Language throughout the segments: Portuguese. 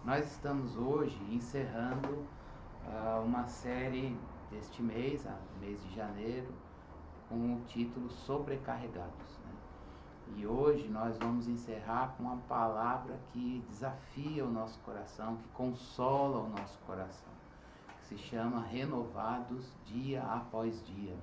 Nós estamos hoje encerrando uma série deste mês, mês de janeiro, com o título Sobrecarregados, né? E hoje nós vamos encerrar com uma palavra que desafia o nosso coração, que consola o nosso coração, que se chama Renovados Dia Após Dia.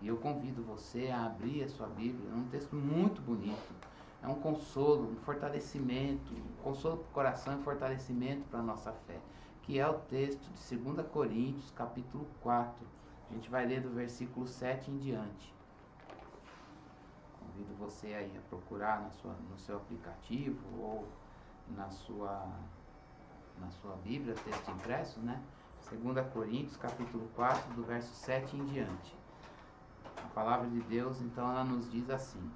E eu convido você a abrir a sua Bíblia, é um texto muito bonito. É um consolo, um fortalecimento, um consolo para o coração e fortalecimento para a nossa fé, que é o texto de 2 Coríntios, capítulo 4. A gente vai ler do versículo 7 em diante. Convido você aí a procurar no seu aplicativo ou na sua Bíblia, texto impresso, né? 2 Coríntios, capítulo 4, do verso 7 em diante. A palavra de Deus, então, ela nos diz assim: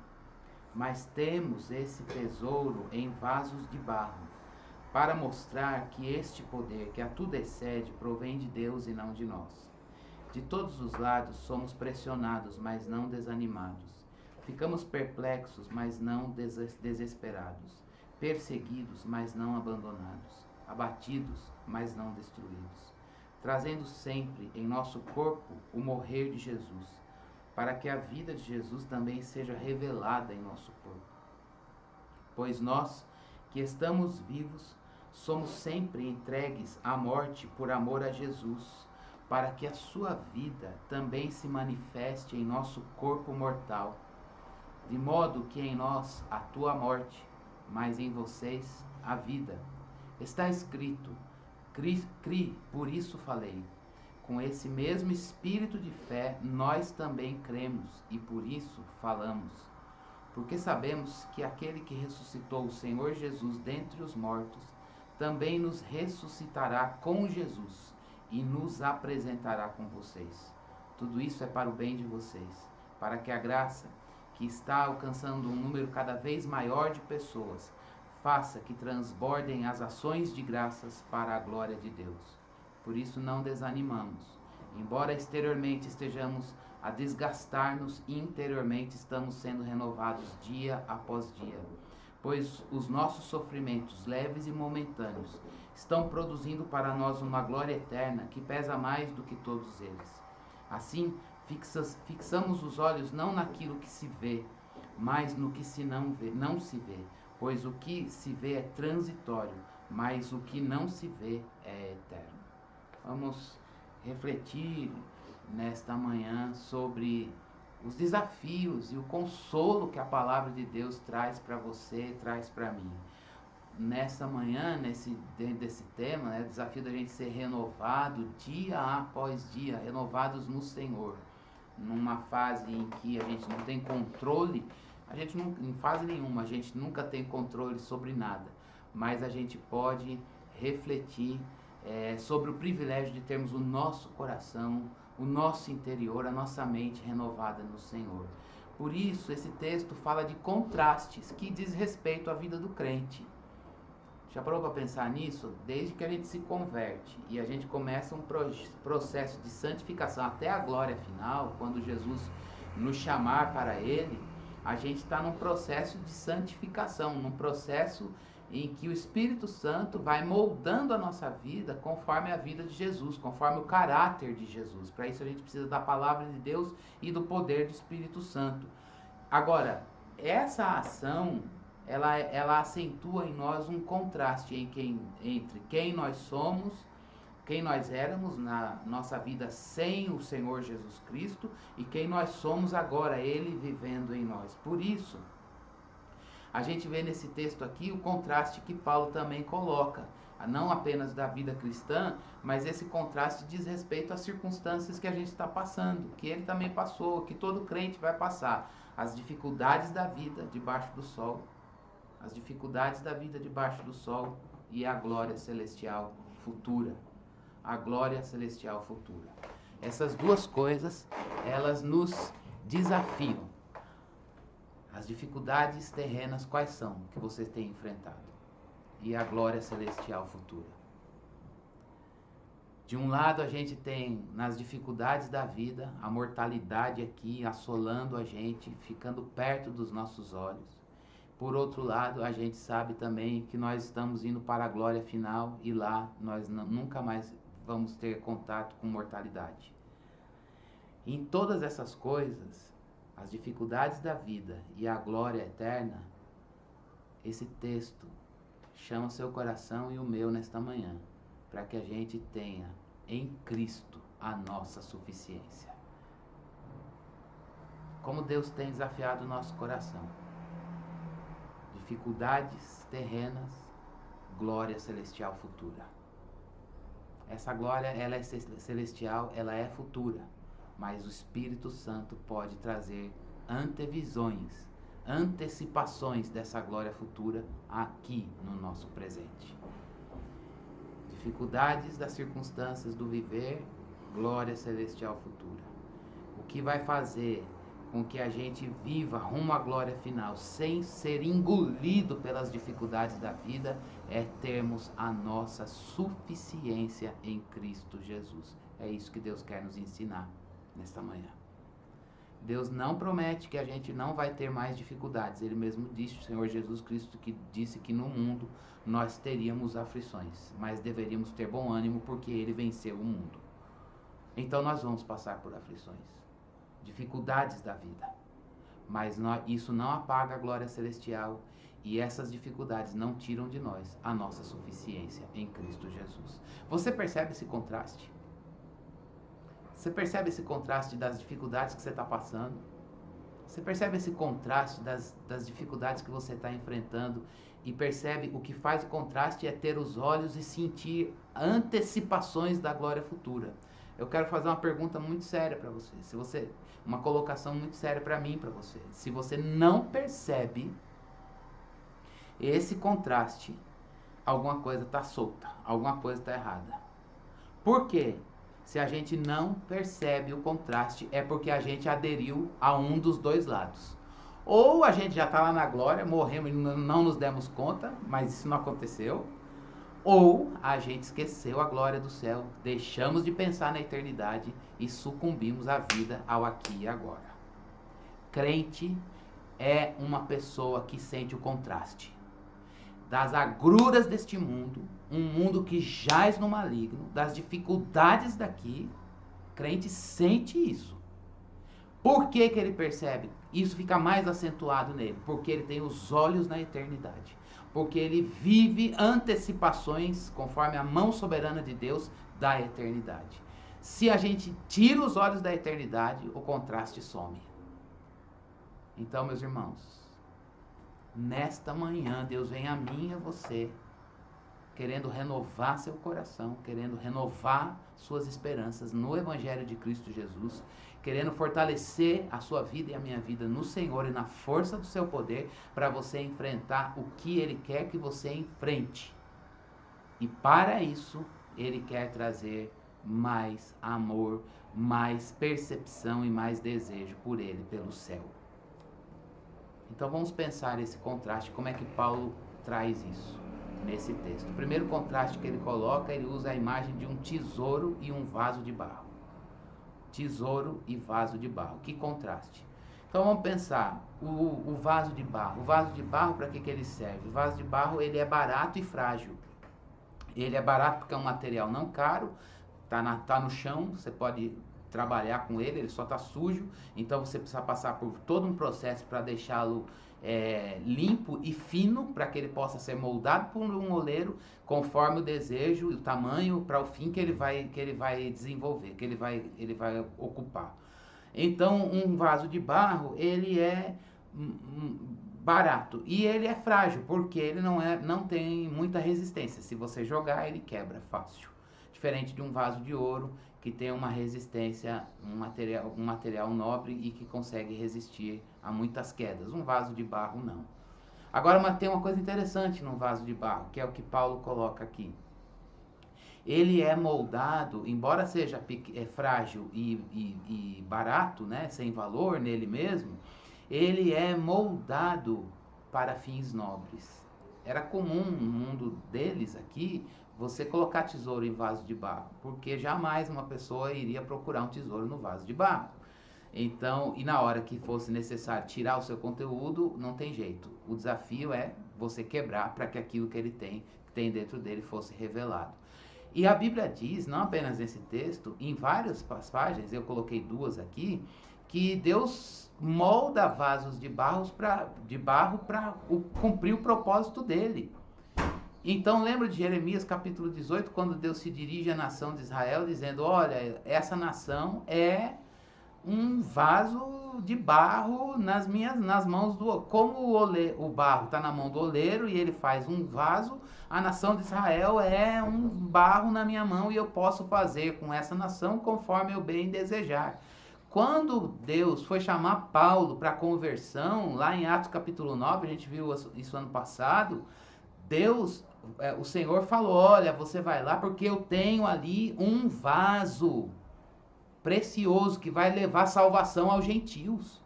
mas temos esse tesouro em vasos de barro, para mostrar que este poder, que a tudo excede, provém de Deus e não de nós. De todos os lados somos pressionados, mas não desanimados. Ficamos perplexos, mas não desesperados. Perseguidos, mas não abandonados. Abatidos, mas não destruídos. Trazendo sempre em nosso corpo o morrer de Jesus, para que a vida de Jesus também seja revelada em nosso corpo. Pois nós, que estamos vivos, somos sempre entregues à morte por amor a Jesus, para que a sua vida também se manifeste em nosso corpo mortal, de modo que em nós atua a morte, mas em vocês a vida. Está escrito: cri, por isso falei. Com esse mesmo espírito de fé, nós também cremos e por isso falamos. Porque sabemos que aquele que ressuscitou o Senhor Jesus dentre os mortos, também nos ressuscitará com Jesus e nos apresentará com vocês. Tudo isso é para o bem de vocês, para que a graça, que está alcançando um número cada vez maior de pessoas, faça que transbordem as ações de graças para a glória de Deus. Por isso não desanimamos. Embora exteriormente estejamos a desgastar-nos, interiormente estamos sendo renovados dia após dia. Pois os nossos sofrimentos, leves e momentâneos, estão produzindo para nós uma glória eterna que pesa mais do que todos eles. Assim, fixamos os olhos não naquilo que se vê, mas no que não se vê. Pois o que se vê é transitório, mas o que não se vê é eterno. Vamos refletir nesta manhã sobre os desafios e o consolo que a palavra de Deus traz para você, traz para mim. Nesta manhã, dentro desse tema, o desafio da gente ser renovado dia após dia, renovados no Senhor. Numa fase em que a gente não tem controle, em fase nenhuma, a gente nunca tem controle sobre nada, mas a gente pode refletir sobre o privilégio de termos o nosso coração, o nosso interior, a nossa mente renovada no Senhor. Por isso, esse texto fala de contrastes que diz respeito à vida do crente. Já parou para pensar nisso? Desde que a gente se converte e a gente começa um processo de santificação até a glória final, quando Jesus nos chamar para Ele, a gente está num processo de santificação, num processo em que o Espírito Santo vai moldando a nossa vida conforme a vida de Jesus, conforme o caráter de Jesus. Para isso a gente precisa da palavra de Deus e do poder do Espírito Santo. Agora, essa ação, ela acentua em nós um contraste entre quem nós somos, quem nós éramos na nossa vida sem o Senhor Jesus Cristo e quem nós somos agora, Ele vivendo em nós. Por isso, a gente vê nesse texto aqui o contraste que Paulo também coloca, não apenas da vida cristã, mas esse contraste diz respeito às circunstâncias que a gente está passando, que ele também passou, que todo crente vai passar, as dificuldades da vida debaixo do sol, as dificuldades da vida debaixo do sol e a glória celestial futura, a glória celestial futura. Essas duas coisas, elas nos desafiam. As dificuldades terrenas quais são que você tem enfrentado? E a glória celestial futura. De um lado a gente tem nas dificuldades da vida a mortalidade aqui assolando a gente, ficando perto dos nossos olhos. Por outro lado, a gente sabe também que nós estamos indo para a glória final e lá nós nunca mais vamos ter contato com mortalidade. Em todas essas coisas, as dificuldades da vida e a glória eterna, esse texto chama o seu coração e o meu nesta manhã, para que a gente tenha em Cristo a nossa suficiência. Como Deus tem desafiado o nosso coração. Dificuldades terrenas, glória celestial futura. Essa glória, ela é celestial, ela é futura, mas o Espírito Santo pode trazer antevisões, antecipações dessa glória futura aqui no nosso presente. Dificuldades das circunstâncias do viver, glória celestial futura. O que vai fazer com que a gente viva rumo à glória final, sem ser engolido pelas dificuldades da vida, é termos a nossa suficiência em Cristo Jesus. É isso que Deus quer nos ensinar nesta manhã. Deus não promete que a gente não vai ter mais dificuldades. Ele mesmo disse, o Senhor Jesus Cristo, que disse que no mundo nós teríamos aflições, mas deveríamos ter bom ânimo porque Ele venceu o mundo. Então nós vamos passar por aflições, dificuldades da vida, mas isso não apaga a glória celestial e essas dificuldades não tiram de nós a nossa suficiência em Cristo Jesus. Você percebe esse contraste? Você percebe esse contraste das dificuldades que você está passando? Você percebe esse contraste das dificuldades que você está enfrentando e percebe o que faz o contraste é ter os olhos e sentir antecipações da glória futura. Eu quero fazer uma pergunta muito séria para você. Uma colocação muito séria para mim e para você. Se você não percebe esse contraste, alguma coisa está solta, alguma coisa está errada. Por quê? Se a gente não percebe o contraste, é porque a gente aderiu a um dos dois lados. Ou a gente já está lá na glória, morremos e não nos demos conta, mas isso não aconteceu. Ou a gente esqueceu a glória do céu, deixamos de pensar na eternidade e sucumbimos à vida ao aqui e agora. Crente é uma pessoa que sente o contraste das agruras deste mundo, um mundo que jaz no maligno, das dificuldades daqui. Crente sente isso. Por que que ele percebe? Isso fica mais acentuado nele, porque ele tem os olhos na eternidade. Porque ele vive antecipações, conforme a mão soberana de Deus, da eternidade. Se a gente tira os olhos da eternidade, o contraste some. Então, meus irmãos, nesta manhã, Deus vem a mim e a você, querendo renovar seu coração, querendo renovar suas esperanças no Evangelho de Cristo Jesus, querendo fortalecer a sua vida e a minha vida no Senhor e na força do seu poder, para você enfrentar o que Ele quer que você enfrente. E para isso, Ele quer trazer mais amor, mais percepção e mais desejo por Ele, pelo céu. Então vamos pensar esse contraste, como é que Paulo traz isso nesse texto. O primeiro contraste que ele coloca, ele usa a imagem de um tesouro e um vaso de barro. Tesouro e vaso de barro, que contraste. Então vamos pensar, o vaso de barro. O vaso de barro, para que ele serve? O vaso de barro, ele é barato e frágil. Ele é barato porque é um material não caro, tá no chão, você pode trabalhar com ele só está sujo, então você precisa passar por todo um processo para deixá-lo limpo e fino, para que ele possa ser moldado por um oleiro conforme o desejo e o tamanho para o fim que ele vai desenvolver, que ele vai ocupar. Então um vaso de barro, ele é barato e ele é frágil, porque ele não tem muita resistência. Se você jogar, ele quebra fácil. Diferente de um vaso de ouro, que tem uma resistência, um material nobre e que consegue resistir a muitas quedas. Um vaso de barro não. Agora tem uma coisa interessante no vaso de barro, que é o que Paulo coloca aqui. Ele é moldado, embora seja frágil e barato, né, sem valor nele mesmo, ele é moldado para fins nobres. Era comum no mundo deles aqui você colocar tesouro em vaso de barro, porque jamais uma pessoa iria procurar um tesouro no vaso de barro. Então, e na hora que fosse necessário tirar o seu conteúdo, não tem jeito. O desafio é você quebrar para que aquilo que ele tem dentro dele fosse revelado. E a Bíblia diz, não apenas nesse texto, em várias passagens, eu coloquei duas aqui, que Deus molda vasos de barro para cumprir o propósito dele. Então lembra de Jeremias capítulo 18, quando Deus se dirige à nação de Israel, dizendo, olha, essa nação é um vaso de barro nas mãos do... Como o barro está na mão do oleiro e ele faz um vaso, a nação de Israel é um barro na minha mão e eu posso fazer com essa nação conforme eu bem desejar. Quando Deus foi chamar Paulo para conversão, lá em Atos capítulo 9, a gente viu isso ano passado, o Senhor falou, olha, você vai lá porque eu tenho ali um vaso precioso que vai levar salvação aos gentios.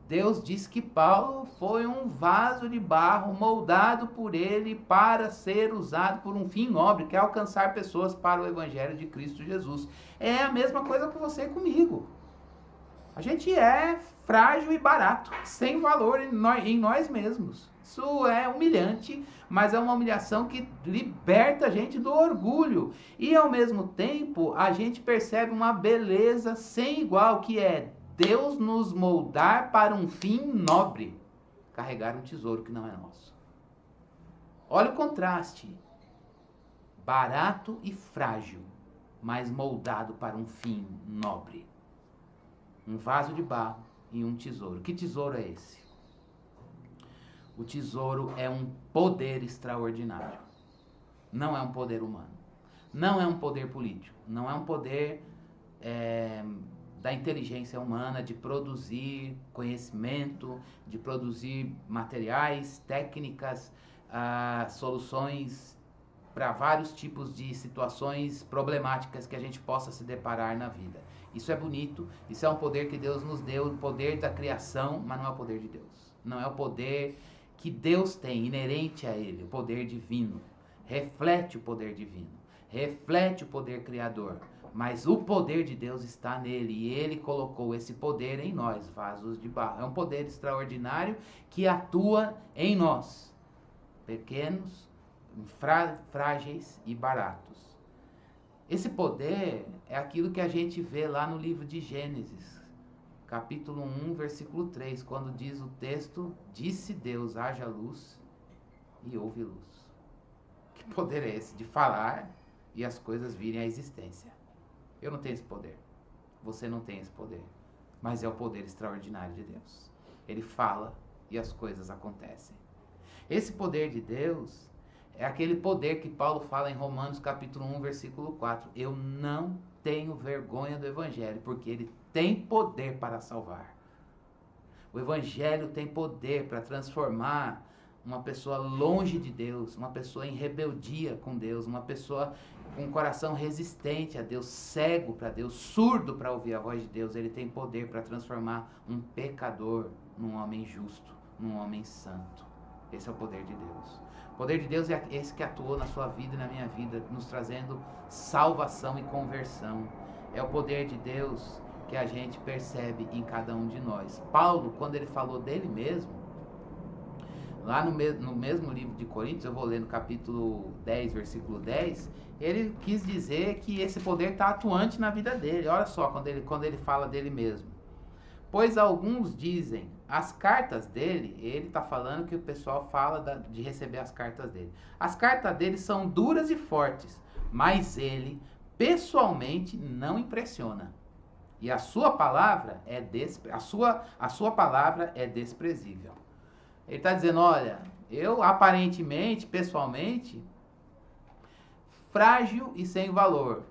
Deus disse que Paulo foi um vaso de barro moldado por ele para ser usado por um fim nobre, que é alcançar pessoas para o evangelho de Cristo Jesus. É a mesma coisa com você e comigo. A gente é frágil e barato, sem valor em nós mesmos. Isso é humilhante, mas é uma humilhação que liberta a gente do orgulho. E ao mesmo tempo, a gente percebe uma beleza sem igual, que é Deus nos moldar para um fim nobre. Carregar um tesouro que não é nosso. Olha o contraste. Barato e frágil, mas moldado para um fim nobre. Um vaso de barro e um tesouro. Que tesouro é esse? O tesouro é um poder extraordinário. Não é um poder humano. Não é um poder político. Não é um poder da inteligência humana de produzir conhecimento, de produzir materiais, técnicas, soluções para vários tipos de situações problemáticas que a gente possa se deparar na vida. Isso é bonito, isso é um poder que Deus nos deu, o poder da criação, mas não é o poder de Deus. Não é o poder que Deus tem, inerente a Ele, o poder divino. Reflete o poder divino, reflete o poder criador, mas o poder de Deus está nele e Ele colocou esse poder em nós, vasos de barro. É um poder extraordinário que atua em nós, pequenos, frágeis e baratos. Esse poder é aquilo que a gente vê lá no livro de Gênesis, capítulo 1, versículo 3, quando diz o texto, disse Deus, haja luz e houve luz. Que poder é esse de falar e as coisas virem à existência? Eu não tenho esse poder, você não tem esse poder, mas é o poder extraordinário de Deus. Ele fala e as coisas acontecem. Esse poder de Deus é aquele poder que Paulo fala em Romanos capítulo 1, versículo 4. Eu não tenho vergonha do Evangelho, porque ele tem poder para salvar. O Evangelho tem poder para transformar uma pessoa longe de Deus, uma pessoa em rebeldia com Deus, uma pessoa com um coração resistente a Deus, cego para Deus, surdo para ouvir a voz de Deus. Ele tem poder para transformar um pecador num homem justo, num homem santo. Esse é o poder de Deus. O poder de Deus é esse que atuou na sua vida e na minha vida, nos trazendo salvação e conversão. É o poder de Deus que a gente percebe em cada um de nós. Paulo, quando ele falou dele mesmo, lá no mesmo livro de Coríntios, eu vou ler no capítulo 10, versículo 10, ele quis dizer que esse poder está atuante na vida dele. Olha só, quando ele fala dele mesmo. Pois alguns dizem, as cartas dele, ele está falando que o pessoal fala de receber as cartas dele. As cartas dele são duras e fortes, mas ele pessoalmente não impressiona. E a sua palavra a sua palavra é desprezível. Ele está dizendo, olha, eu aparentemente, pessoalmente, frágil e sem valor.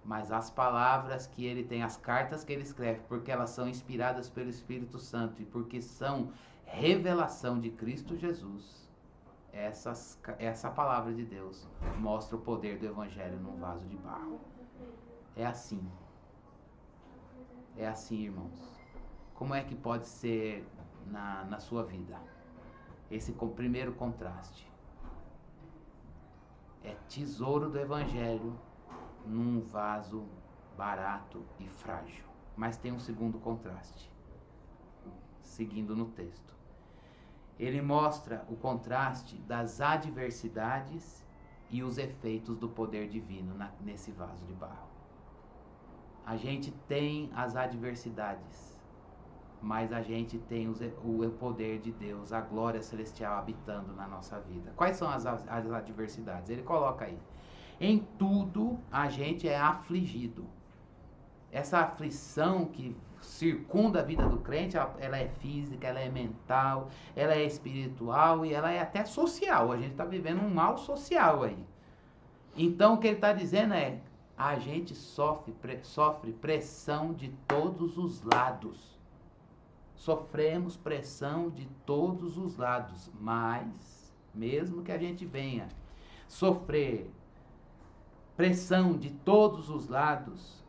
Mas as palavras que ele tem, as cartas que ele escreve, porque elas são inspiradas pelo Espírito Santo e porque são revelação de Cristo Jesus, essa palavra de Deus mostra o poder do Evangelho num vaso de barro. É assim. É assim, irmãos. Como é que pode ser na sua vida? Esse primeiro contraste. É tesouro do Evangelho num vaso barato e frágil. Mas tem um segundo contraste, seguindo no texto. Ele mostra o contraste das adversidades e os efeitos do poder divino nesse vaso de barro. A gente tem as adversidades, mas a gente tem o poder de Deus, a glória celestial habitando na nossa vida. Quais são as adversidades? Ele coloca aí. Em tudo a gente é afligido. Essa aflição que circunda a vida do crente, ela é física, ela é mental, ela é espiritual e ela é até social. A gente está vivendo um mal social aí. Então o que ele está dizendo é, a gente sofre pressão de todos os lados. Sofremos pressão de todos os lados, mas mesmo que a gente venha sofrer pressão de todos os lados,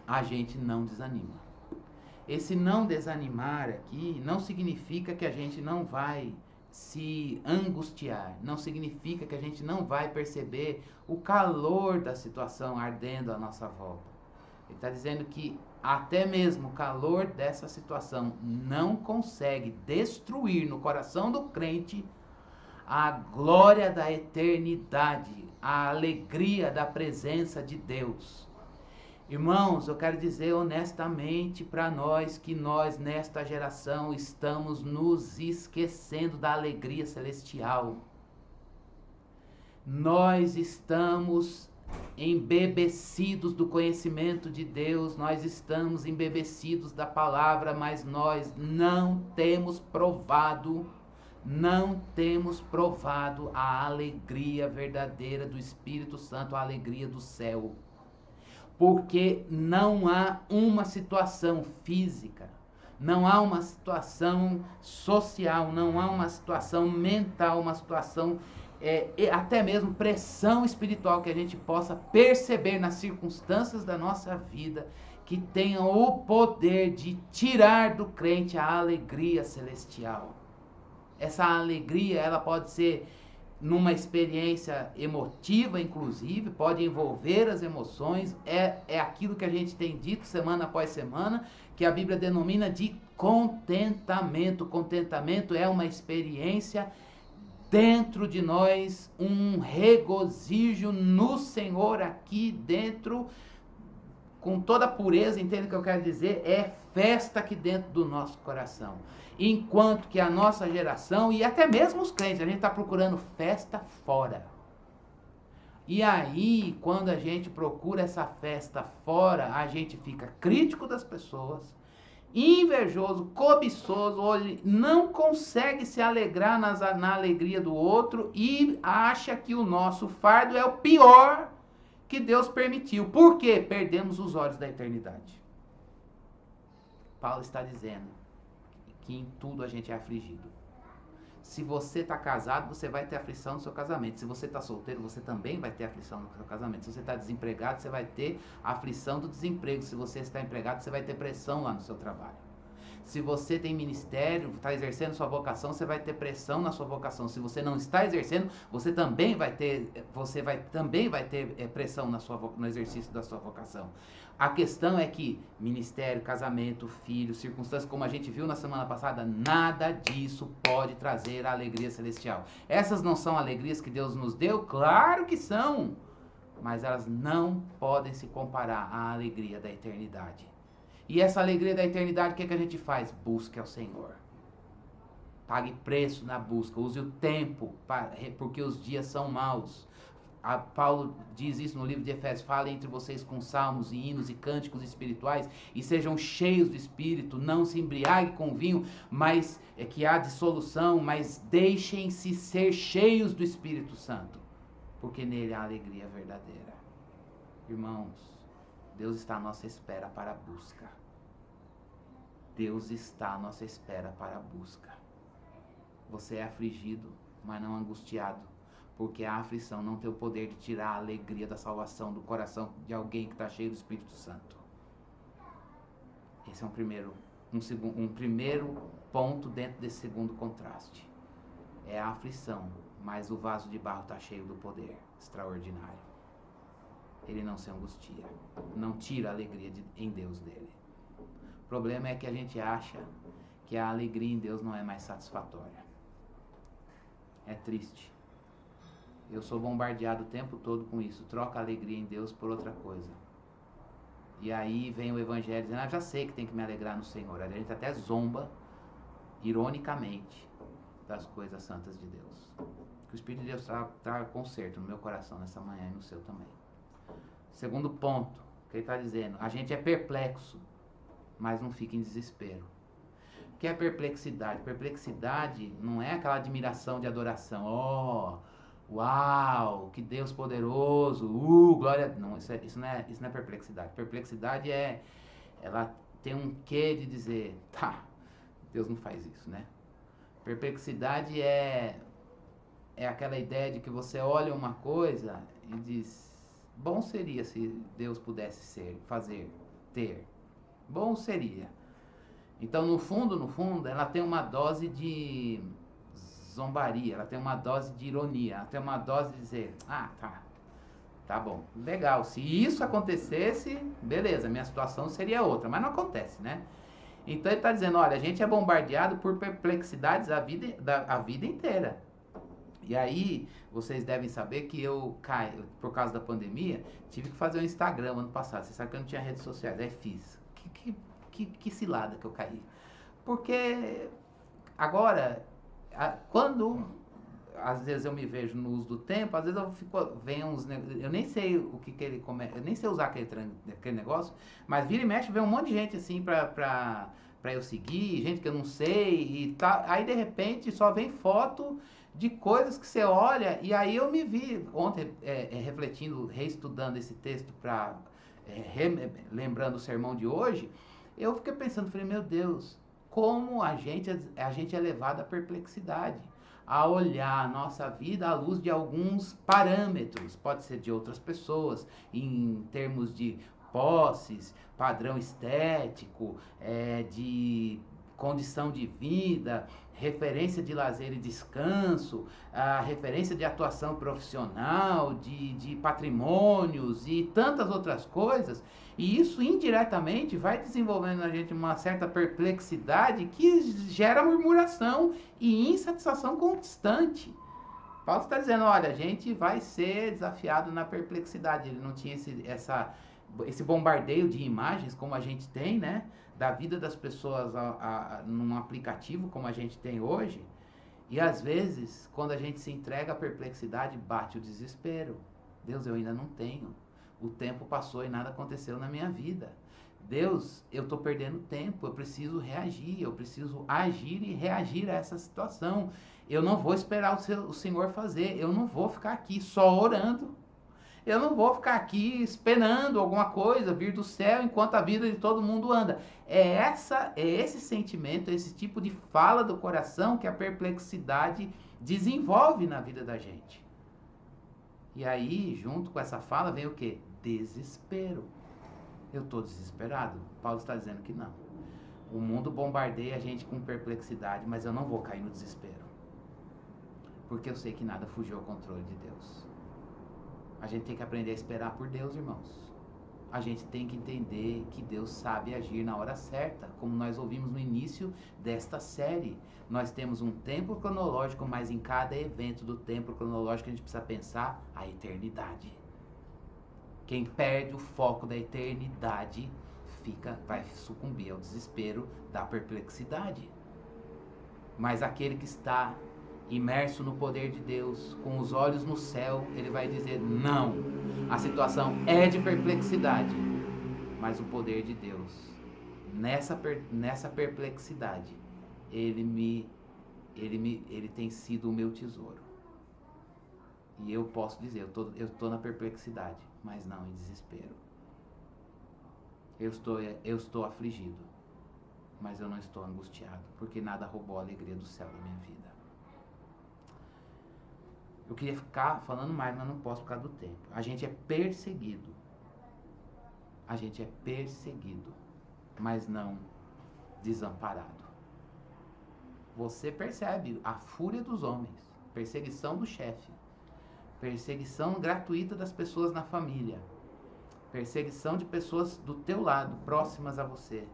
a gente não desanima. Esse não desanimar aqui não significa que a gente não vai se angustiar, não significa que a gente não vai perceber o calor da situação ardendo à nossa volta. Ele está dizendo que até mesmo o calor dessa situação não consegue destruir no coração do crente a glória da eternidade, a alegria da presença de Deus. Irmãos, eu quero dizer honestamente para nós que nós nesta geração estamos nos esquecendo da alegria celestial. Nós estamos embebecidos do conhecimento de Deus, nós estamos embebecidos da palavra, mas nós não temos provado a alegria verdadeira do Espírito Santo, a alegria do céu. Porque não há uma situação física, não há uma situação social, não há uma situação mental, uma situação até mesmo pressão espiritual que a gente possa perceber nas circunstâncias da nossa vida que tenham o poder de tirar do crente a alegria celestial. Essa alegria, ela pode ser numa experiência emotiva, inclusive, pode envolver as emoções, é aquilo que a gente tem dito semana após semana, que a Bíblia denomina de contentamento. Contentamento é uma experiência dentro de nós, um regozijo no Senhor aqui dentro, com toda a pureza, entende o que eu quero dizer? É festa aqui dentro do nosso coração. Enquanto que a nossa geração, e até mesmo os crentes, a gente está procurando festa fora. E aí, quando a gente procura essa festa fora, a gente fica crítico das pessoas, invejoso, cobiçoso, não consegue se alegrar na alegria do outro e acha que o nosso fardo é o pior que Deus permitiu. Por quê? Perdemos os olhos da eternidade. Paulo está dizendo que em tudo a gente é afligido. Se você está casado, você vai ter aflição no seu casamento. Se você está solteiro, você também vai ter aflição no seu casamento. Se você está desempregado, você vai ter aflição do desemprego. Se você está empregado, você vai ter pressão lá no seu trabalho. Se você tem ministério, está exercendo sua vocação, você vai ter pressão na sua vocação. Se você não está exercendo, você também vai ter pressão no exercício da sua vocação. A questão é que ministério, casamento, filho, circunstâncias, como a gente viu na semana passada, nada disso pode trazer a alegria celestial. Essas não são alegrias que Deus nos deu? Claro que são! Mas elas não podem se comparar à alegria da eternidade. E essa alegria da eternidade, o que a gente faz? Busque ao Senhor. Pague preço na busca. Use o tempo, porque os dias são maus. Paulo diz isso no livro de Efésios: fale entre vocês com salmos e hinos e cânticos espirituais e sejam cheios do Espírito, não se embriague com vinho, mas que há dissolução, mas deixem-se ser cheios do Espírito Santo, porque nele há alegria verdadeira. Irmãos, Deus está à nossa espera para a busca. Deus está à nossa espera para a busca. Você é afligido, mas não angustiado, porque a aflição não tem o poder de tirar a alegria da salvação do coração de alguém que está cheio do Espírito Santo. Esse é um primeiro ponto dentro desse segundo contraste. É a aflição, mas o vaso de barro está cheio do poder extraordinário. ele não se angustia, não tira a alegria em Deus dele. O problema é que a gente acha que a alegria em Deus não é mais satisfatória. É triste. Eu sou bombardeado o tempo todo com isso. Troca a alegria em Deus por outra coisa. E aí vem o evangelho dizendo, já sei que tem que me alegrar no Senhor. A gente até zomba, ironicamente, das coisas santas de Deus. Que o Espírito de Deus traga conserto no meu coração nessa manhã e no seu também. Segundo ponto, que ele está dizendo, a gente é perplexo, mas não fica em desespero. O que é perplexidade? Perplexidade não é aquela admiração de adoração. Uau, que Deus poderoso, glória. Não, isso não é perplexidade. Perplexidade ela tem um quê de dizer, Deus não faz isso, né? Perplexidade é aquela ideia de que você olha uma coisa e diz, bom seria se Deus pudesse ter. Bom seria. Então, no fundo, ela tem uma dose de zombaria, ela tem uma dose de ironia, ela tem uma dose de dizer, tá bom, legal, se isso acontecesse, beleza, minha situação seria outra, mas não acontece, né? Então ele está dizendo, olha, a gente é bombardeado por perplexidades a vida inteira. E aí, vocês devem saber que eu, por causa da pandemia, tive que fazer um Instagram ano passado. Você sabe que eu não tinha redes sociais, aí fiz. Que cilada que eu caí. Porque agora, quando às vezes eu me vejo no uso do tempo, às vezes vem uns, eu nem sei o que ele começa, eu nem sei usar aquele negócio, mas vira e mexe, vem um monte de gente assim pra eu seguir, gente que eu não sei e tá, aí de repente só vem foto de coisas que você olha, e aí eu me vi ontem refletindo, reestudando esse texto lembrando o sermão de hoje, eu fiquei pensando, falei, meu Deus, como a gente é levado à perplexidade, a olhar a nossa vida à luz de alguns parâmetros, pode ser de outras pessoas, em termos de posses, padrão estético, de condição de vida, referência de lazer e descanso, a referência de atuação profissional, de patrimônios e tantas outras coisas, e isso indiretamente vai desenvolvendo na gente uma certa perplexidade que gera murmuração e insatisfação constante. Paulo está dizendo, olha, a gente vai ser desafiado na perplexidade. Ele não tinha esse bombardeio de imagens como a gente tem, né? Da vida das pessoas num aplicativo como a gente tem hoje. E às vezes, quando a gente se entrega à perplexidade, bate o desespero. Deus, eu ainda não tenho. O tempo passou e nada aconteceu na minha vida. Deus, eu estou perdendo tempo, eu preciso reagir, eu preciso agir e reagir a essa situação. Eu não vou esperar o Senhor fazer, eu não vou ficar aqui só orando. Eu não vou ficar aqui esperando alguma coisa vir do céu enquanto a vida de todo mundo anda. É esse sentimento, esse tipo de fala do coração que a perplexidade desenvolve na vida da gente. E aí, junto com essa fala, vem o quê? Desespero. Eu estou desesperado? Paulo está dizendo que não. O mundo bombardeia a gente com perplexidade, mas eu não vou cair no desespero. Porque eu sei que nada fugiu ao controle de Deus. A gente tem que aprender a esperar por Deus, irmãos. A gente tem que entender que Deus sabe agir na hora certa, como nós ouvimos no início desta série. Nós temos um tempo cronológico, mas em cada evento do tempo cronológico a gente precisa pensar a eternidade. Quem perde o foco da eternidade vai sucumbir ao desespero da perplexidade. Mas aquele que está imerso no poder de Deus, com os olhos no céu, ele vai dizer, não, a situação é de perplexidade, mas o poder de Deus, nessa perplexidade, ele tem sido o meu tesouro. E eu posso dizer, eu estou na perplexidade, mas não em desespero. Eu estou afligido, mas eu não estou angustiado, porque nada roubou a alegria do céu da minha vida. Eu queria ficar falando mais, mas não posso por causa do tempo. A gente é perseguido. A gente é perseguido, mas não desamparado. Você percebe a fúria dos homens, perseguição do chefe, perseguição gratuita das pessoas na família. perseguição de pessoas do teu lado, próximas a você.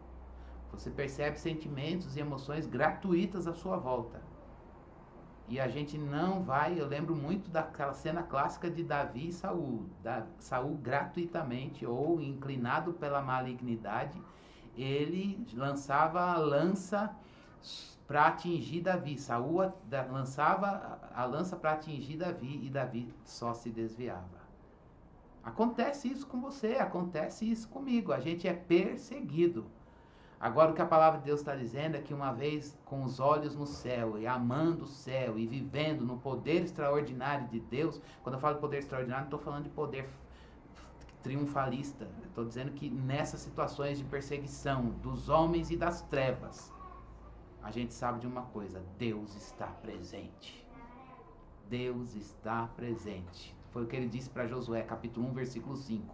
Você percebe sentimentos e emoções gratuitas à sua volta. E a gente não vai, eu lembro muito daquela cena clássica de Davi e Saul. Saul gratuitamente ou inclinado pela malignidade, ele lançava a lança para atingir Davi. Saul lançava a lança para atingir Davi e Davi só se desviava. Acontece isso com você, acontece isso comigo. A gente é perseguido. Agora o que a palavra de Deus está dizendo é que uma vez com os olhos no céu e amando o céu e vivendo no poder extraordinário de Deus, quando eu falo de poder extraordinário, não estou falando de poder triunfalista. Estou dizendo que nessas situações de perseguição dos homens e das trevas, a gente sabe de uma coisa: Deus está presente. Deus está presente. Foi o que ele disse para Josué, capítulo 1, versículo 5.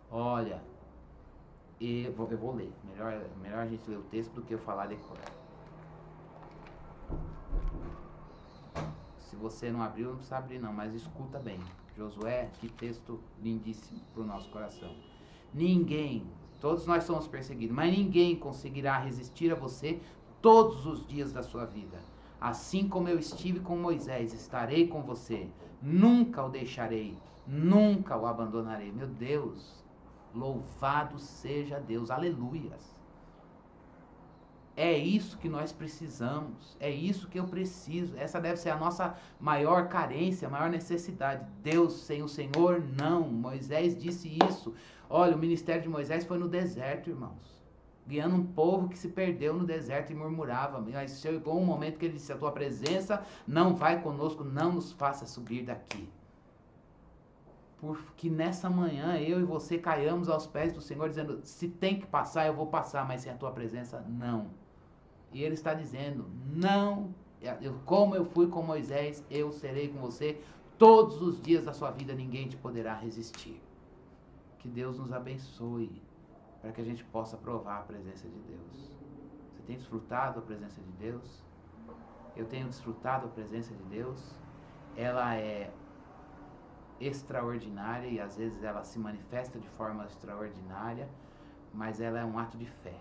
Olha, eu vou ler. Melhor a gente ler o texto do que eu falar de cor. Se você não abriu, não precisa abrir não, mas escuta bem. Josué, que texto lindíssimo para o nosso coração. Ninguém, todos nós somos perseguidos, mas ninguém conseguirá resistir a você todos os dias da sua vida. Assim como eu estive com Moisés, estarei com você. Nunca o deixarei, nunca o abandonarei. Meu Deus, louvado seja Deus, aleluias. É isso que nós precisamos, é isso que eu preciso. Essa deve ser a nossa maior carência, a maior necessidade. Deus sem o Senhor, não. Moisés disse isso. Olha, o ministério de Moisés foi no deserto, irmãos. Guiando um povo que se perdeu no deserto e murmurava. Mas chegou um momento que ele disse: a tua presença não vai conosco, não nos faça subir daqui. Porque nessa manhã eu e você caiamos aos pés do Senhor dizendo: se tem que passar, eu vou passar, mas sem a tua presença, não. E ele está dizendo: não, como eu fui com Moisés, eu serei com você todos os dias da sua vida, ninguém te poderá resistir. Que Deus nos abençoe, para que a gente possa provar a presença de Deus. Você tem desfrutado a presença de Deus? Eu tenho desfrutado a presença de Deus. Ela é extraordinária e às vezes ela se manifesta de forma extraordinária, mas ela é um ato de fé,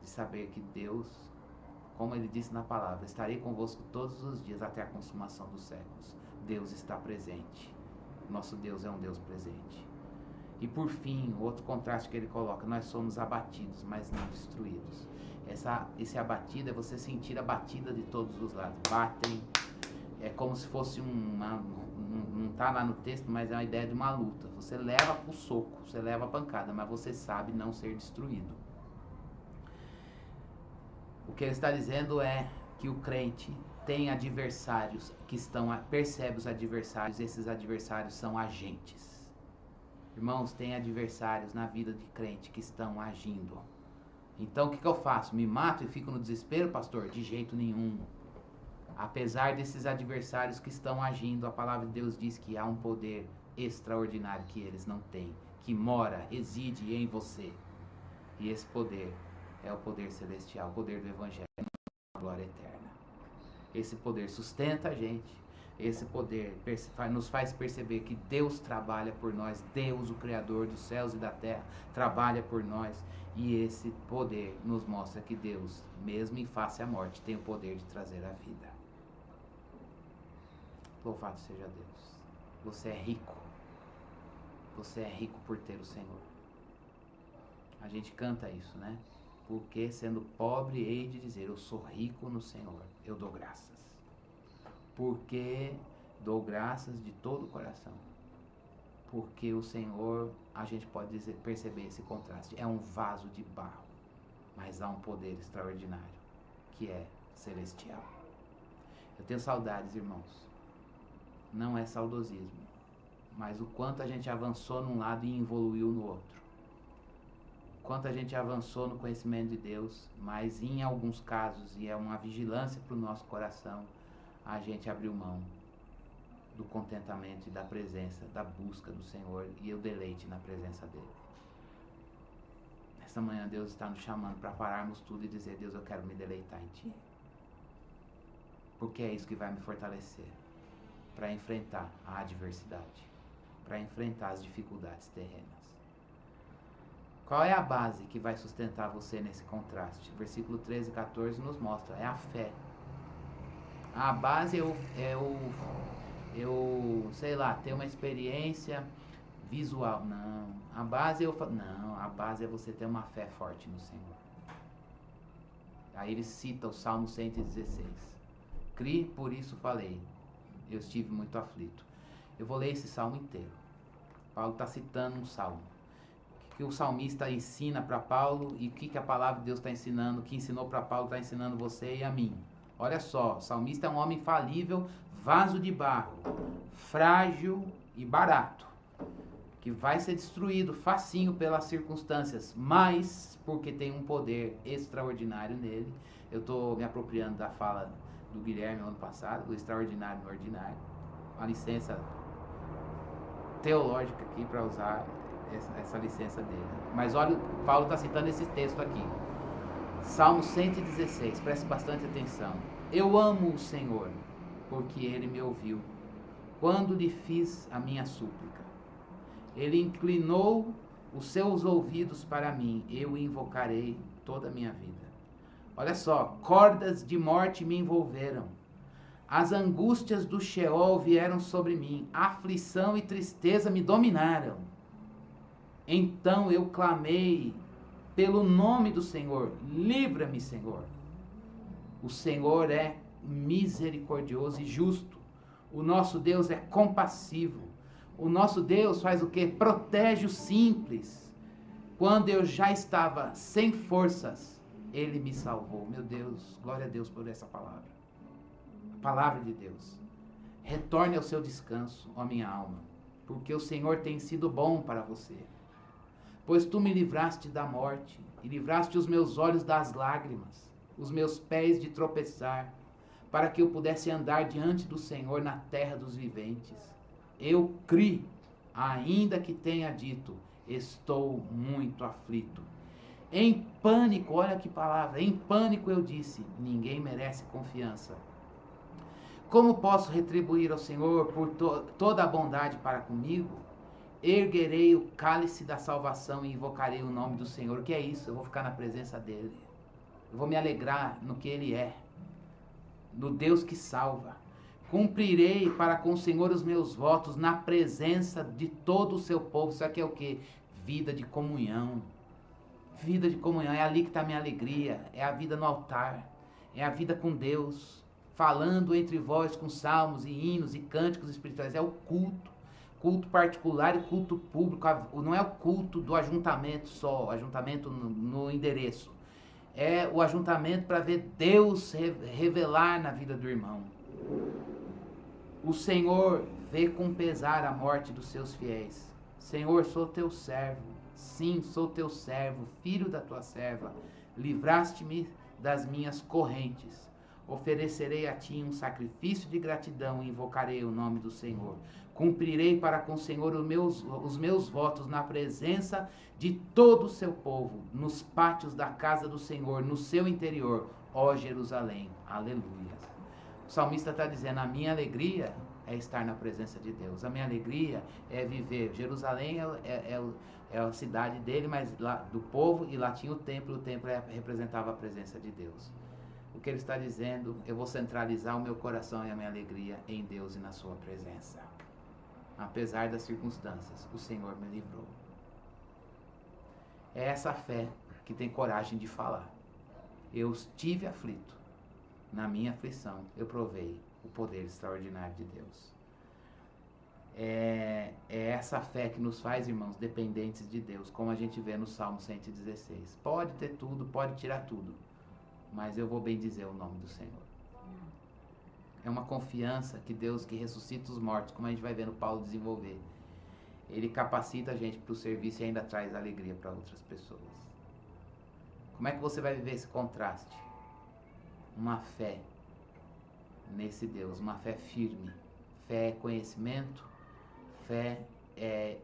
de saber que Deus, como ele disse na palavra, estarei convosco todos os dias até a consumação dos séculos. Deus está presente. Nosso Deus é um Deus presente. E por fim, o outro contraste que ele coloca: nós somos abatidos, mas não destruídos. Esse abatido é você sentir a batida de todos os lados. Batem, é como se fosse não está lá no texto, mas é uma ideia de uma luta. Você leva o soco, você leva a pancada, mas você sabe não ser destruído. O que ele está dizendo é que o crente tem adversários que percebe os adversários, esses adversários são agentes. Irmãos, tem adversários na vida de crente que estão agindo. Então o que eu faço? Me mato e fico no desespero, pastor? De jeito nenhum. Apesar desses adversários que estão agindo, a palavra de Deus diz que há um poder extraordinário que eles não têm, que mora, reside em você. E esse poder é o poder celestial, o poder do Evangelho, a glória eterna. Esse poder sustenta a gente. Esse poder nos faz perceber que Deus trabalha por nós. Deus, o Criador dos céus e da terra, trabalha por nós. E esse poder nos mostra que Deus, mesmo em face à morte, tem o poder de trazer a vida. Louvado seja Deus. Você é rico. Você é rico por ter o Senhor. A gente canta isso, né? Porque sendo pobre hei de dizer: eu sou rico no Senhor, eu dou graças. Porque dou graças de todo o coração. Porque o Senhor, a gente pode perceber esse contraste, é um vaso de barro, mas há um poder extraordinário, que é celestial. Eu tenho saudades, irmãos. Não é saudosismo, mas o quanto a gente avançou num lado e evoluiu no outro. Quanto a gente avançou no conhecimento de Deus, mas em alguns casos, e é uma vigilância para o nosso coração, a gente abriu mão do contentamento e da presença, da busca do Senhor e o deleite na presença dele. Essa manhã Deus está nos chamando para pararmos tudo e dizer: Deus, eu quero me deleitar em Ti. Porque é isso que vai me fortalecer para enfrentar a adversidade, para enfrentar as dificuldades terrenas. Qual é a base que vai sustentar você nesse contraste? Versículo 13 e 14 nos mostra, é a fé. A base sei lá, ter uma experiência visual. Não, a base a base é você ter uma fé forte no Senhor. Aí ele cita o Salmo 116. Cri, por isso falei. Eu estive muito aflito. Eu vou ler esse salmo inteiro. Paulo está citando um salmo. O que o salmista ensina para Paulo e o que a palavra de Deus está ensinando, o que ensinou para Paulo está ensinando você e a mim. Olha só, o salmista é um homem falível, vaso de barro, frágil e barato, que vai ser destruído facinho pelas circunstâncias, mas porque tem um poder extraordinário nele. Eu estou me apropriando da fala do Guilherme ano passado, do extraordinário no ordinário. Uma licença teológica aqui para usar essa licença dele. Mas olha, Paulo está citando esse texto aqui. Salmo 116, preste bastante atenção. Eu amo o Senhor, porque Ele me ouviu, quando lhe fiz a minha súplica. Ele inclinou os seus ouvidos para mim, eu o invocarei toda a minha vida. Olha só, cordas de morte me envolveram, as angústias do Sheol vieram sobre mim, aflição e tristeza me dominaram. Então eu clamei pelo nome do Senhor, livra-me, Senhor. O Senhor é misericordioso e justo. O nosso Deus é compassivo. O nosso Deus faz o quê? Protege os simples. Quando eu já estava sem forças, Ele me salvou. Meu Deus, glória a Deus por essa palavra. A palavra de Deus. Retorne ao seu descanso, ó minha alma, porque o Senhor tem sido bom para você. Pois tu me livraste da morte e livraste os meus olhos das lágrimas, os meus pés de tropeçar, para que eu pudesse andar diante do Senhor na terra dos viventes. Eu criei, ainda que tenha dito, estou muito aflito. Em pânico, olha que palavra, em pânico eu disse, ninguém merece confiança. Como posso retribuir ao Senhor por toda a bondade para comigo? Erguerei o cálice da salvação e invocarei o nome do Senhor. O que é isso? Eu vou ficar na presença dEle. Eu vou me alegrar no que Ele é, no Deus que salva. Cumprirei para com o Senhor os meus votos na presença de todo o seu povo. Isso aqui é o que? Vida de comunhão. Vida de comunhão. É ali que está a minha alegria. É a vida no altar. É a vida com Deus. Falando entre vós com salmos e hinos e cânticos espirituais. É o culto. Culto particular e culto público. Não é o culto do ajuntamento só. Ajuntamento no endereço. É o ajuntamento para ver Deus revelar na vida do irmão. O Senhor vê com pesar a morte dos seus fiéis. Senhor, sou teu servo. Sim, sou teu servo, filho da tua serva. Livraste-me das minhas correntes. Oferecerei a ti um sacrifício de gratidão e invocarei o nome do Senhor. Cumprirei para com o Senhor os meus votos na presença de todo o seu povo, nos pátios da casa do Senhor, no seu interior, ó Jerusalém. Aleluia. O salmista está dizendo, a minha alegria é estar na presença de Deus. A minha alegria é viver. Jerusalém é a cidade dele, mas lá, do povo, e lá tinha o templo representava a presença de Deus. O que ele está dizendo, eu vou centralizar o meu coração e a minha alegria em Deus e na sua presença. Apesar das circunstâncias, o Senhor me livrou. É essa fé que tem coragem de falar. Eu estive aflito. Na minha aflição, eu provei o poder extraordinário de Deus. É essa fé que nos faz, irmãos, dependentes de Deus, como a gente vê no Salmo 116. Pode ter tudo, pode tirar tudo, mas eu vou bem dizer o nome do Senhor. É uma confiança que Deus, que ressuscita os mortos, como a gente vai vendo Paulo desenvolver, Ele capacita a gente para o serviço e ainda traz alegria para outras pessoas. Como é que você vai viver esse contraste? Uma fé nesse Deus, uma fé firme. Fé é conhecimento, fé é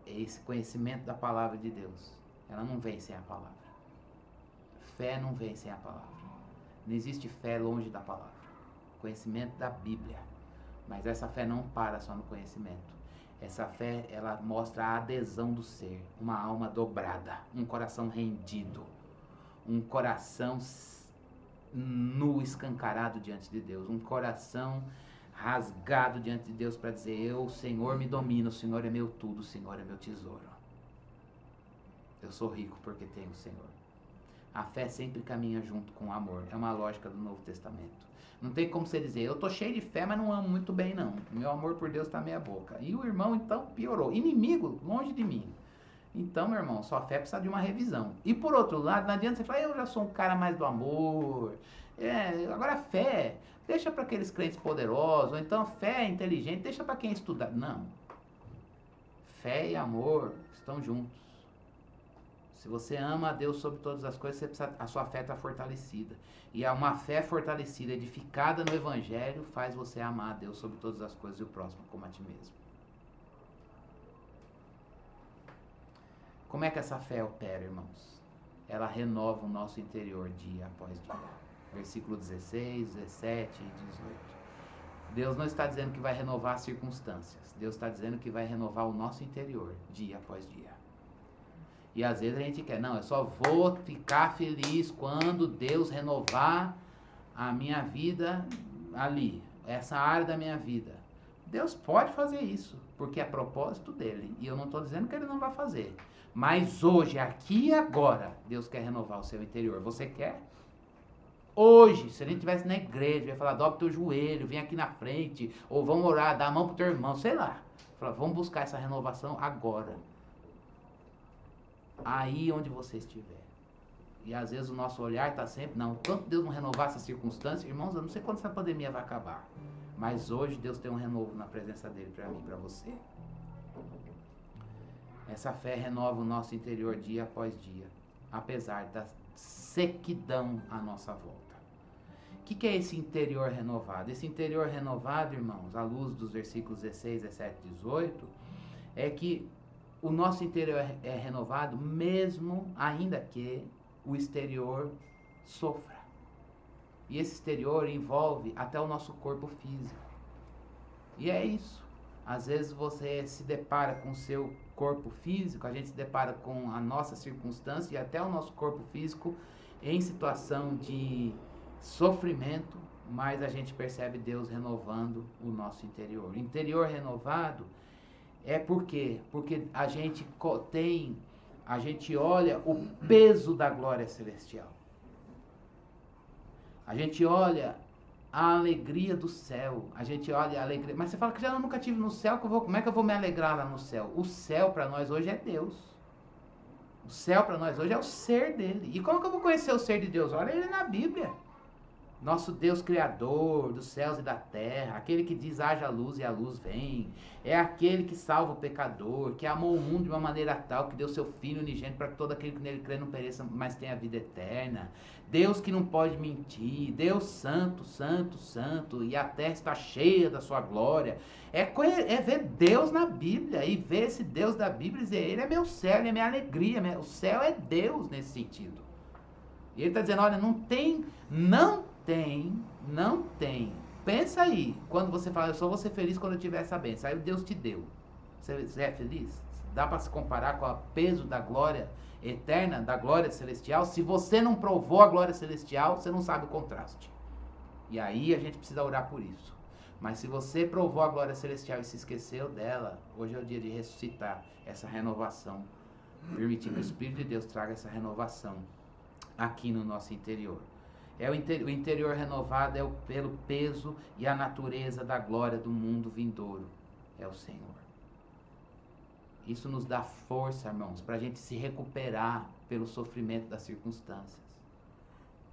esse conhecimento da palavra de Deus. Ela não vem sem a palavra. Fé não vem sem a palavra. Não existe fé longe da palavra. Conhecimento da Bíblia. Mas essa fé não para só no conhecimento. Essa fé, ela mostra a adesão do ser, uma alma dobrada, um coração rendido, um coração nu, escancarado diante de Deus, um coração rasgado diante de Deus para dizer: eu, o Senhor me domina, o Senhor é meu tudo, o Senhor é meu tesouro. Eu sou rico porque tenho o Senhor. A fé sempre caminha junto com o amor. É uma lógica do Novo Testamento. Não tem como você dizer: eu tô cheio de fé, mas não amo muito bem não. Meu amor por Deus tá meia boca. E o irmão então piorou. Inimigo longe de mim. Então, meu irmão, sua fé precisa de uma revisão. E por outro lado, não adianta você falar: eu já sou um cara mais do amor. Agora a fé, deixa para aqueles crentes poderosos. Ou então fé inteligente, deixa para quem estuda. Não. Fé e amor estão juntos. Se você ama a Deus sobre todas as coisas, a sua fé está fortalecida. E uma fé fortalecida, edificada no Evangelho, faz você amar a Deus sobre todas as coisas e o próximo como a ti mesmo. Como é que essa fé opera, irmãos? Ela renova o nosso interior dia após dia. Versículo 16, 17 e 18. Deus não está dizendo que vai renovar as circunstâncias. Deus está dizendo que vai renovar o nosso interior dia após dia. E às vezes a gente quer: não, eu só vou ficar feliz quando Deus renovar a minha vida ali, essa área da minha vida. Deus pode fazer isso, porque é propósito dele. E eu não estou dizendo que ele não vai fazer. Mas hoje, aqui e agora, Deus quer renovar o seu interior. Você quer? Hoje, se a gente estivesse na igreja, eu ia falar: dobra o teu joelho, vem aqui na frente, ou vamos orar, dá a mão pro teu irmão, sei lá. Falar: vamos buscar essa renovação agora. Aí onde você estiver. E às vezes o nosso olhar está sempre: não, enquanto Deus não renovar essa circunstância, irmãos, eu não sei quando essa pandemia vai acabar. Mas hoje Deus tem um renovo na presença dele para mim, para você. Essa fé renova o nosso interior dia após dia, apesar da sequidão à nossa volta. O que é esse interior renovado? Esse interior renovado, irmãos, à luz dos versículos 16, 17 e 18, é que o nosso interior é renovado mesmo ainda que o exterior sofra. E esse exterior envolve até o nosso corpo físico. E é isso. Às vezes você se depara com o seu corpo físico, a gente se depara com a nossa circunstância e até o nosso corpo físico em situação de sofrimento, mas a gente percebe Deus renovando o nosso interior. O interior renovado é por quê? Porque a gente olha o peso da glória celestial. A gente olha a alegria do céu. A gente olha a alegria. Mas você fala que já eu nunca estive no céu, como é que eu vou me alegrar lá no céu? O céu para nós hoje é Deus. O céu para nós hoje é o ser dele. E como que eu vou conhecer o ser de Deus? Olha ele na Bíblia. Nosso Deus Criador dos céus e da terra, aquele que diz: haja luz e a luz vem. É aquele que salva o pecador, que amou o mundo de uma maneira tal que deu seu Filho unigênito para que todo aquele que nele crê não pereça, mas tenha vida eterna. Deus que não pode mentir, Deus santo, santo, santo, e a terra está cheia da sua glória. É ver Deus na Bíblia e ver esse Deus da Bíblia e dizer: ele é meu céu, ele é minha alegria, o céu é Deus nesse sentido. E ele está dizendo: olha, não tem. Pensa aí, quando você fala: eu só vou ser feliz quando eu tiver essa bênção. Aí Deus te deu. Você é feliz? Dá para se comparar com o peso da glória eterna, da glória celestial? Se você não provou a glória celestial, você não sabe o contraste. E aí a gente precisa orar por isso. Mas se você provou a glória celestial e se esqueceu dela, hoje é o dia de ressuscitar essa renovação. Permitir que o Espírito de Deus traga essa renovação aqui no nosso interior. O interior renovado é pelo peso e a natureza da glória do mundo vindouro. É o Senhor. Isso nos dá força, irmãos, para a gente se recuperar pelo sofrimento das circunstâncias.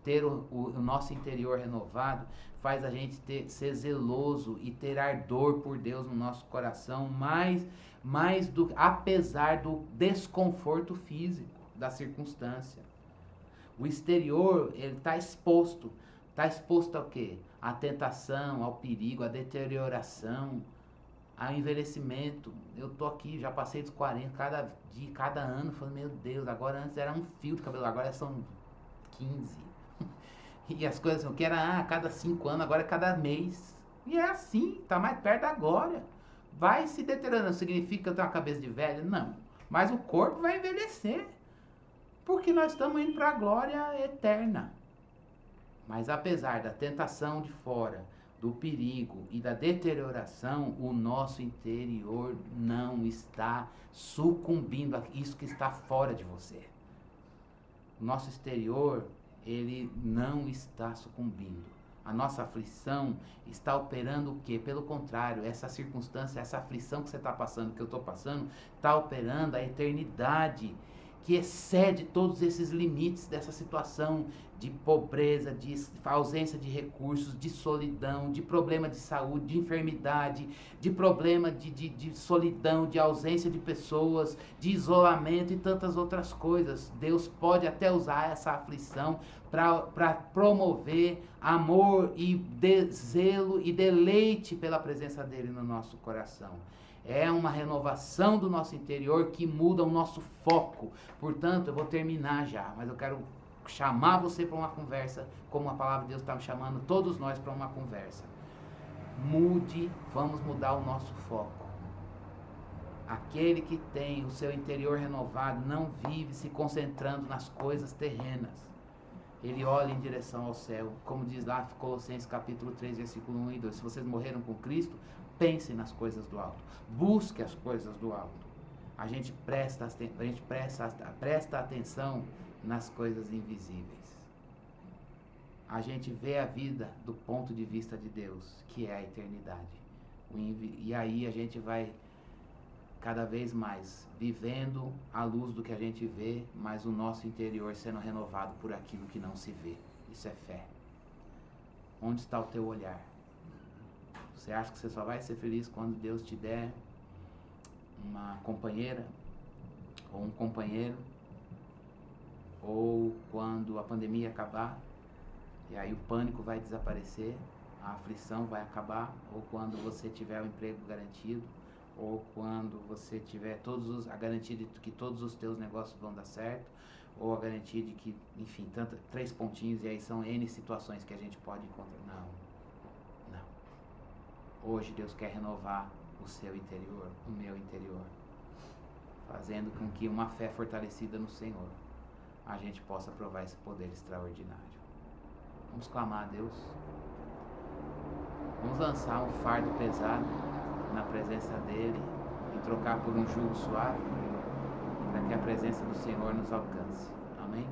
Ter o nosso interior renovado faz a gente ser zeloso e ter ardor por Deus no nosso coração, apesar do desconforto físico da circunstância. O exterior, ele está exposto. Está exposto ao quê? À tentação, ao perigo, à deterioração, ao envelhecimento. Eu tô aqui, já passei dos 40, cada ano, falando: meu Deus, agora antes era um fio de cabelo, agora são 15. E as coisas, o que era a cada 5 anos, agora é cada mês. E é assim, está mais perto da glória. vai se deteriorando. Significa que eu tenho uma cabeça de velho? Não. Mas o corpo vai envelhecer. Porque nós estamos indo para a glória eterna. Mas apesar da tentação de fora, do perigo e da deterioração, o nosso interior não está sucumbindo a isso que está fora de você. O nosso exterior, ele não está sucumbindo. A nossa aflição está operando o quê? Pelo contrário, essa circunstância, essa aflição que você está passando, que eu estou passando, está operando a eternidade, que excede todos esses limites dessa situação de pobreza, de ausência de recursos, de solidão, de problema de saúde, de enfermidade, de problema de solidão, de ausência de pessoas, de isolamento e tantas outras coisas. Deus pode até usar essa aflição para promover amor e zelo e deleite pela presença dele no nosso coração. É uma renovação do nosso interior que muda o nosso foco. Portanto, eu vou terminar já, mas eu quero chamar você para uma conversa, como a palavra de Deus está me chamando, todos nós para uma conversa. Vamos mudar o nosso foco. Aquele que tem o seu interior renovado não vive se concentrando nas coisas terrenas. Ele olha em direção ao céu, como diz lá Colossenses capítulo 3, versículo 1 e 2. Se vocês morreram com Cristo, pensem nas coisas do alto. Busque as coisas do alto. A gente presta atenção nas coisas invisíveis. A gente vê a vida do ponto de vista de Deus, que é a eternidade. E aí a gente vai cada vez mais vivendo à luz do que a gente vê, mas o nosso interior sendo renovado por aquilo que não se vê. Isso é fé. Onde está o teu olhar? Você acha que você só vai ser feliz quando Deus te der uma companheira ou um companheiro, ou quando a pandemia acabar e aí o pânico vai desaparecer, a aflição vai acabar, ou quando você tiver o emprego garantido, ou quando você tiver a garantia de que todos os teus negócios vão dar certo, ou a garantia de que, enfim, 3 pontinhos, e aí são N situações que a gente pode encontrar. Não. Hoje Deus quer renovar o seu interior, o meu interior, fazendo com que uma fé fortalecida no Senhor, a gente possa provar esse poder extraordinário. Vamos clamar a Deus. Vamos lançar um fardo pesado na presença dele e trocar por um jugo suave, para que a presença do Senhor nos alcance. Amém?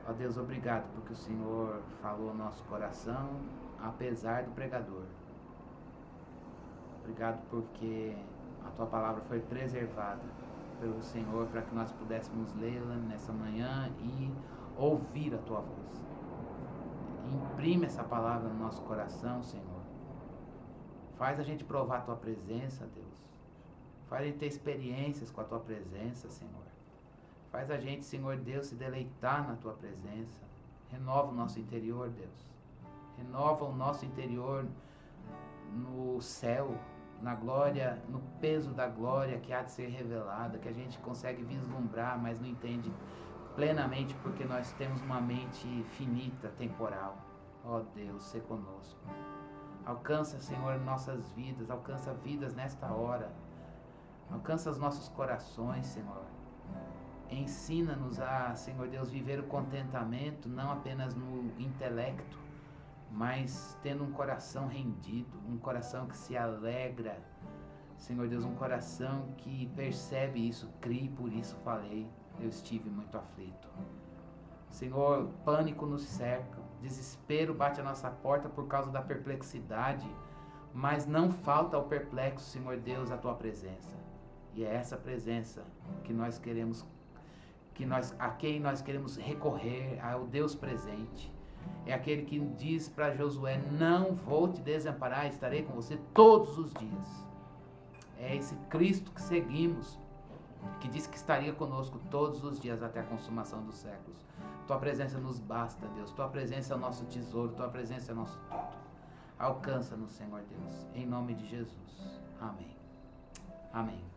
Ó Deus, obrigado porque o Senhor falou no nosso coração, apesar do pregador. Obrigado porque a tua palavra foi preservada pelo Senhor para que nós pudéssemos lê-la nessa manhã e ouvir a tua voz. Imprime essa palavra no nosso coração, Senhor. Faz a gente provar a tua presença, Deus. Faz a gente ter experiências com a tua presença, Senhor. Faz a gente, Senhor Deus, se deleitar na tua presença. Renova o nosso interior, Deus. Renova o nosso interior no céu, na glória, no peso da glória que há de ser revelada, que a gente consegue vislumbrar, mas não entende plenamente porque nós temos uma mente finita, temporal. Ó Deus, sê conosco. Alcança, Senhor, nossas vidas, alcança vidas nesta hora. Alcança os nossos corações, Senhor. Ensina-nos a, Senhor Deus, viver o contentamento, não apenas no intelecto, mas tendo um coração rendido, um coração que se alegra, Senhor Deus, um coração que percebe isso, crie, por isso falei, eu estive muito aflito. Senhor, pânico nos cerca, desespero bate a nossa porta por causa da perplexidade, mas não falta ao perplexo, Senhor Deus, a tua presença. E é essa presença que nós queremos, a quem nós queremos recorrer, ao Deus presente. É aquele que diz para Josué: não vou te desamparar, estarei com você todos os dias. É esse Cristo que seguimos, que disse que estaria conosco todos os dias até a consumação dos séculos. Tua presença nos basta, Deus. Tua presença é o nosso tesouro, tua presença é o nosso tudo. Alcança-nos, Senhor Deus, em nome de Jesus. Amém. Amém.